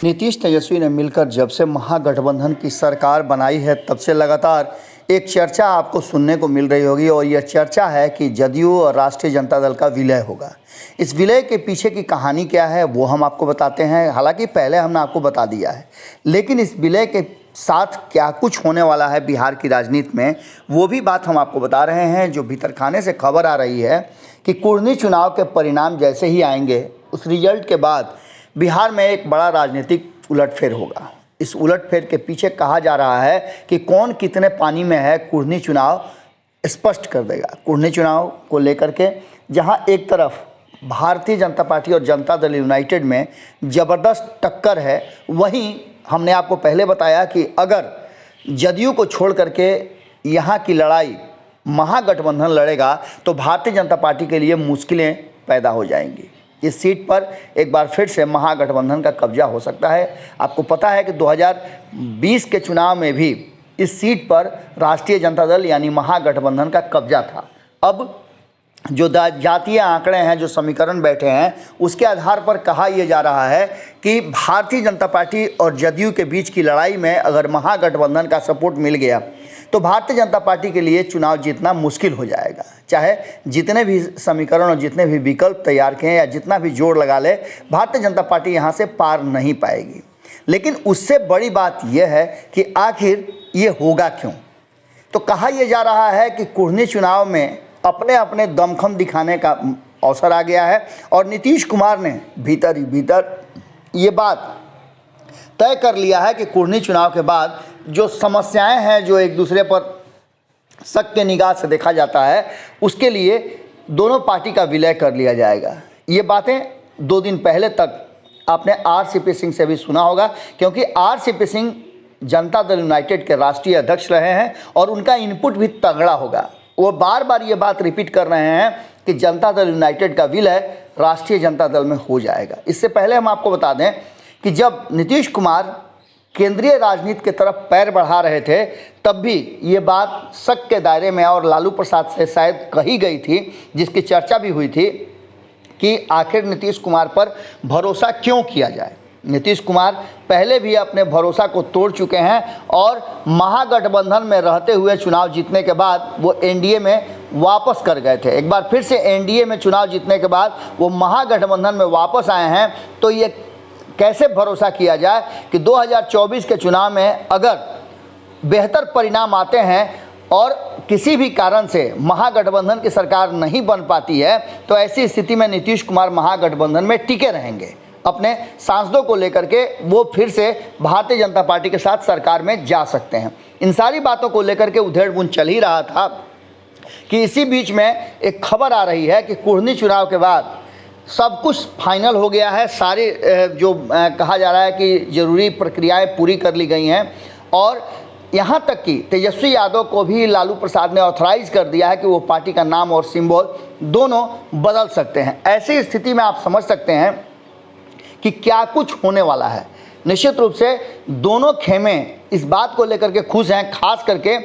नीतीश तेजस्वी ने मिलकर जब से महागठबंधन की सरकार बनाई है तब से लगातार एक चर्चा आपको सुनने को मिल रही होगी और यह चर्चा है कि जदयू और राष्ट्रीय जनता दल का विलय होगा। इस विलय के पीछे की कहानी क्या है वो हम आपको बताते हैं। हालांकि पहले हमने आपको बता दिया है, लेकिन इस विलय के साथ क्या कुछ होने वाला है बिहार की राजनीति में वो भी बात हम आपको बता रहे हैं। जो भीतरखाने से खबर आ रही है कि कुर्नी चुनाव के परिणाम जैसे ही आएंगे उस रिजल्ट के बाद बिहार में एक बड़ा राजनीतिक उलटफेर होगा। इस उलटफेर के पीछे कहा जा रहा है कि कौन कितने पानी में है कुर्नी चुनाव स्पष्ट कर देगा। कुर्नी चुनाव को लेकर के जहां एक तरफ भारतीय जनता पार्टी और जनता दल यूनाइटेड में ज़बरदस्त टक्कर है, वहीं हमने आपको पहले बताया कि अगर जदयू को छोड़ करके यहाँ की लड़ाई महागठबंधन लड़ेगा तो भारतीय जनता पार्टी के लिए मुश्किलें पैदा हो जाएंगी। इस सीट पर एक बार फिर से महागठबंधन का कब्जा हो सकता है। आपको पता है कि 2020 के चुनाव में भी इस सीट पर राष्ट्रीय जनता दल यानी महागठबंधन का कब्जा था। अब जो जातीय आंकड़े हैं, जो समीकरण बैठे हैं, उसके आधार पर कहा यह जा रहा है कि भारतीय जनता पार्टी और जदयू के बीच की लड़ाई में अगर महागठबंधन का सपोर्ट मिल गया तो भारतीय जनता पार्टी के लिए चुनाव जीतना मुश्किल हो जाएगा। चाहे जितने भी समीकरण और जितने भी विकल्प तैयार किए या जितना भी जोर लगा ले, भारतीय जनता पार्टी यहाँ से पार नहीं पाएगी। लेकिन उससे बड़ी बात यह है कि आखिर ये होगा क्यों। तो कहा यह जा रहा है कि कुर्नी चुनाव में अपने अपने दमखम दिखाने का अवसर आ गया है और नीतीश कुमार ने भीतर ही भीतर ये बात तय कर लिया है कि कुर्नी चुनाव के बाद जो समस्याएं हैं, जो एक दूसरे पर शक के निगाह से देखा जाता है, उसके लिए दोनों पार्टी का विलय कर लिया जाएगा। ये बातें 2 दिन पहले तक आपने आरसीपी सिंह से भी सुना होगा, क्योंकि आरसीपी सिंह जनता दल यूनाइटेड के राष्ट्रीय अध्यक्ष रहे हैं और उनका इनपुट भी तगड़ा होगा। वो बार बार ये बात रिपीट कर रहे हैं कि जनता दल यूनाइटेड का विलय राष्ट्रीय जनता दल में हो जाएगा। इससे पहले हम आपको बता दें कि जब नीतीश कुमार केंद्रीय राजनीति की तरफ पैर बढ़ा रहे थे तब भी ये बात शक के दायरे में और लालू प्रसाद से शायद कही गई थी, जिसकी चर्चा भी हुई थी कि आखिर नीतीश कुमार पर भरोसा क्यों किया जाए। नीतीश कुमार पहले भी अपने भरोसा को तोड़ चुके हैं और महागठबंधन में रहते हुए चुनाव जीतने के बाद वो एनडीए में वापस कर गए थे। एक बार फिर से एनडीए में चुनाव जीतने के बाद वो महागठबंधन में वापस आए हैं। तो ये कैसे भरोसा किया जाए कि 2024 के चुनाव में अगर बेहतर परिणाम आते हैं और किसी भी कारण से महागठबंधन की सरकार नहीं बन पाती है तो ऐसी स्थिति में नीतीश कुमार महागठबंधन में टिके रहेंगे। अपने सांसदों को लेकर के वो फिर से भारतीय जनता पार्टी के साथ सरकार में जा सकते हैं। इन सारी बातों को लेकर के उधेड़-बुन चल ही रहा था कि इसी बीच में एक खबर आ रही है कि कुर्नी चुनाव के बाद सब कुछ फाइनल हो गया है। सारी जो कहा जा रहा है कि ज़रूरी प्रक्रियाएं पूरी कर ली गई हैं और यहाँ तक कि तेजस्वी यादव को भी लालू प्रसाद ने ऑथराइज कर दिया है कि वो पार्टी का नाम और सिंबल दोनों बदल सकते हैं। ऐसी स्थिति में आप समझ सकते हैं कि क्या कुछ होने वाला है। निश्चित रूप से दोनों खेमे इस बात को लेकर के खुश हैं। खास करके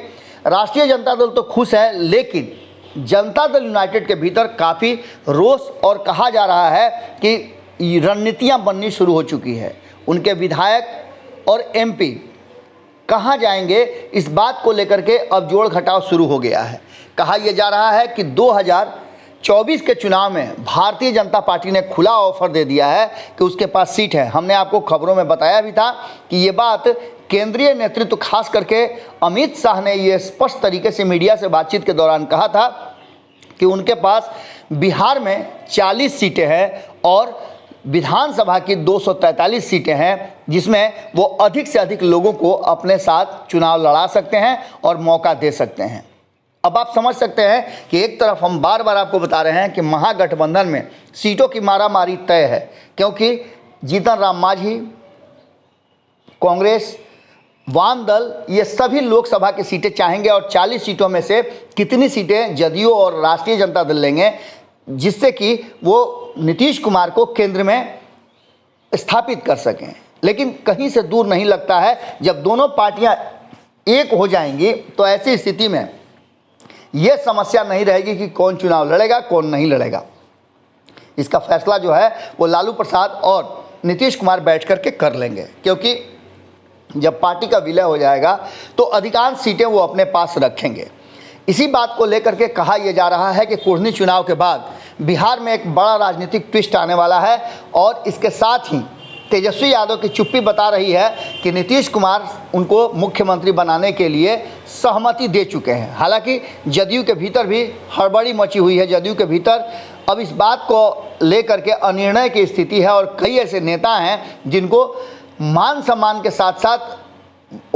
राष्ट्रीय जनता दल तो खुश है, लेकिन जनता दल यूनाइटेड के भीतर काफ़ी रोष और कहा जा रहा है कि रणनीतियां बननी शुरू हो चुकी है। उनके विधायक और एमपी कहाँ जाएंगे इस बात को लेकर के अब जोड़ घटाव शुरू हो गया है। कहा यह जा रहा है कि 2024 के चुनाव में भारतीय जनता पार्टी ने खुला ऑफर दे दिया है कि उसके पास सीट है। हमने आपको खबरों में बताया भी था कि ये बात केंद्रीय नेतृत्व खास करके अमित शाह ने ये स्पष्ट तरीके से मीडिया से बातचीत के दौरान कहा था कि उनके पास बिहार में 40 सीटें हैं और विधानसभा की 243 सीटें हैं, जिसमें वो अधिक से अधिक लोगों को अपने साथ चुनाव लड़ा सकते हैं और मौका दे सकते हैं। अब आप समझ सकते हैं कि एक तरफ हम बार बार आपको बता रहे हैं कि महागठबंधन में सीटों की मारामारी तय है, क्योंकि जीतन राम मांझी, कांग्रेस, वाम दल ये सभी लोकसभा की सीटें चाहेंगे और 40 सीटों में से कितनी सीटें जदयू और राष्ट्रीय जनता दल लेंगे, जिससे कि वो नीतीश कुमार को केंद्र में स्थापित कर सकें। लेकिन कहीं से दूर नहीं लगता है जब दोनों पार्टियां एक हो जाएंगी तो ऐसी स्थिति में ये समस्या नहीं रहेगी कि कौन चुनाव लड़ेगा कौन नहीं लड़ेगा। इसका फैसला जो है वो लालू प्रसाद और नीतीश कुमार बैठ कर के कर लेंगे, क्योंकि जब पार्टी का विलय हो जाएगा तो अधिकांश सीटें वो अपने पास रखेंगे। इसी बात को लेकर के कहा यह जा रहा है कि कुढ़नी चुनाव के बाद बिहार में एक बड़ा राजनीतिक ट्विस्ट आने वाला है और इसके साथ ही तेजस्वी यादव की चुप्पी बता रही है कि नीतीश कुमार उनको मुख्यमंत्री बनाने के लिए सहमति दे चुके हैं। हालांकि जदयू के भीतर भी हड़बड़ी मची हुई है। जदयू के भीतर अब इस बात को लेकर के अनिर्णय की स्थिति है और कई ऐसे नेता हैं जिनको मान सम्मान के साथ साथ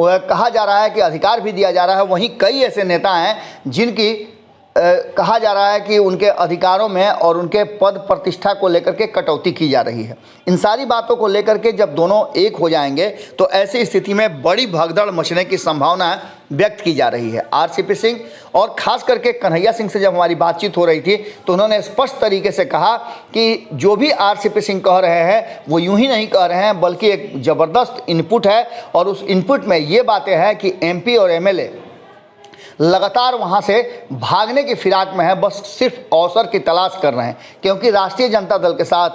कहा जा रहा है कि अधिकार भी दिया जा रहा है। वहीं कई ऐसे नेता हैं जिनकी कहा जा रहा है कि उनके अधिकारों में और उनके पद प्रतिष्ठा को लेकर के कटौती की जा रही है। इन सारी बातों को लेकर के जब दोनों एक हो जाएंगे तो ऐसी स्थिति में बड़ी भगदड़ मचने की संभावना व्यक्त की जा रही है। आरसीपी सिंह और खास करके कन्हैया सिंह से जब हमारी बातचीत हो रही थी तो उन्होंने स्पष्ट तरीके से कहा कि जो भी आरसीपी सिंह कह रहे हैं वो यूं ही नहीं कह रहे हैं, बल्कि एक ज़बरदस्त इनपुट है और उस इनपुट में ये बातें हैं कि एमपी और एमएलए लगातार वहां से भागने की फिराक में है, बस सिर्फ अवसर की तलाश कर रहे हैं, क्योंकि राष्ट्रीय जनता दल के साथ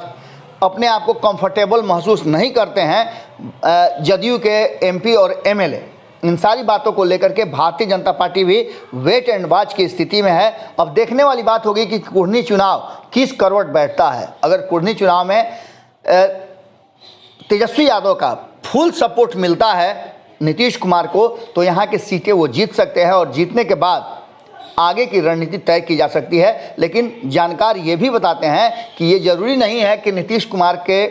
अपने आप को कंफर्टेबल महसूस नहीं करते हैं जदयू के एमपी और एमएलए। इन सारी बातों को लेकर के भारतीय जनता पार्टी भी वेट एंड वॉच की स्थिति में है। अब देखने वाली बात होगी कि कुढ़नी चुनाव किस करवट बैठता है। अगर कुढ़नी चुनाव में तेजस्वी यादव का फुल सपोर्ट मिलता है नीतीश कुमार को तो यहाँ की सीटें वो जीत सकते हैं और जीतने के बाद आगे की रणनीति तय की जा सकती है। लेकिन जानकार ये भी बताते हैं कि ये ज़रूरी नहीं है कि नीतीश कुमार के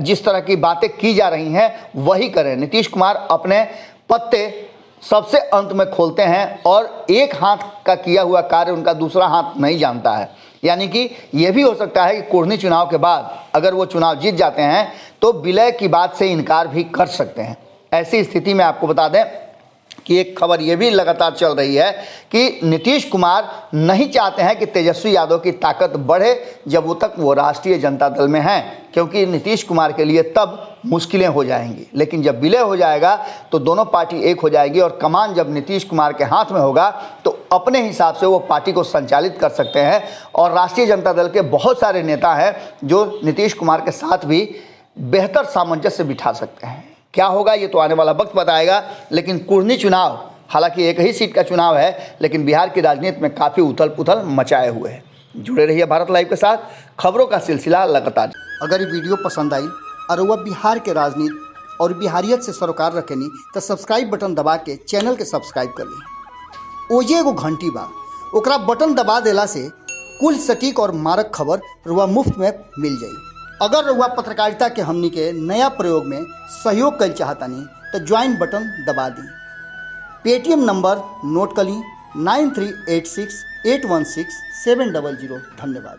जिस तरह की बातें की जा रही हैं वही करें। नीतीश कुमार अपने पत्ते सबसे अंत में खोलते हैं और एक हाथ का किया हुआ कार्य उनका दूसरा हाथ नहीं जानता है। यानी कि यह भी हो सकता है कि कुढ़नी चुनाव के बाद अगर वो चुनाव जीत जाते हैं तो विलय की बात से इनकार भी कर सकते हैं। ऐसी स्थिति में आपको बता दें कि एक खबर ये भी लगातार चल रही है कि नीतीश कुमार नहीं चाहते हैं कि तेजस्वी यादव की ताकत बढ़े जब तक वो राष्ट्रीय जनता दल में हैं, क्योंकि नीतीश कुमार के लिए तब मुश्किलें हो जाएंगी। लेकिन जब विलय हो जाएगा तो दोनों पार्टी एक हो जाएगी और कमान जब नीतीश कुमार के हाथ में होगा तो अपने हिसाब से वो पार्टी को संचालित कर सकते हैं। और राष्ट्रीय जनता दल के बहुत सारे नेता हैं जो नीतीश कुमार के साथ भी बेहतर सामंजस्य बिठा सकते हैं। क्या होगा ये तो आने वाला वक्त बताएगा। लेकिन कुढ़नी चुनाव हालांकि एक ही सीट का चुनाव है, लेकिन बिहार की राजनीति में काफ़ी उथल पुथल मचाए हुए है। जुड़े रहिए भारत लाइव के साथ, खबरों का सिलसिला लगातार। अगर ये वीडियो पसंद आई और वह बिहार के राजनीति और बिहारियत से सरोकार रखेनी तो सब्सक्राइब बटन दबा के चैनल के सब्सक्राइब कर ली। ओजे एगो घंटी बा, ओकरा बटन दबा देला से कुल सटीक और मारक खबर रुआ मुफ्त में मिल जाई। अगर रुआ पत्रकारिता के हमनी के नया प्रयोग में सहयोग कर चाहतानी तो ज्वाइन बटन दबा दी। पेटीएम नंबर नोट कर ली 9386816700। धन्यवाद।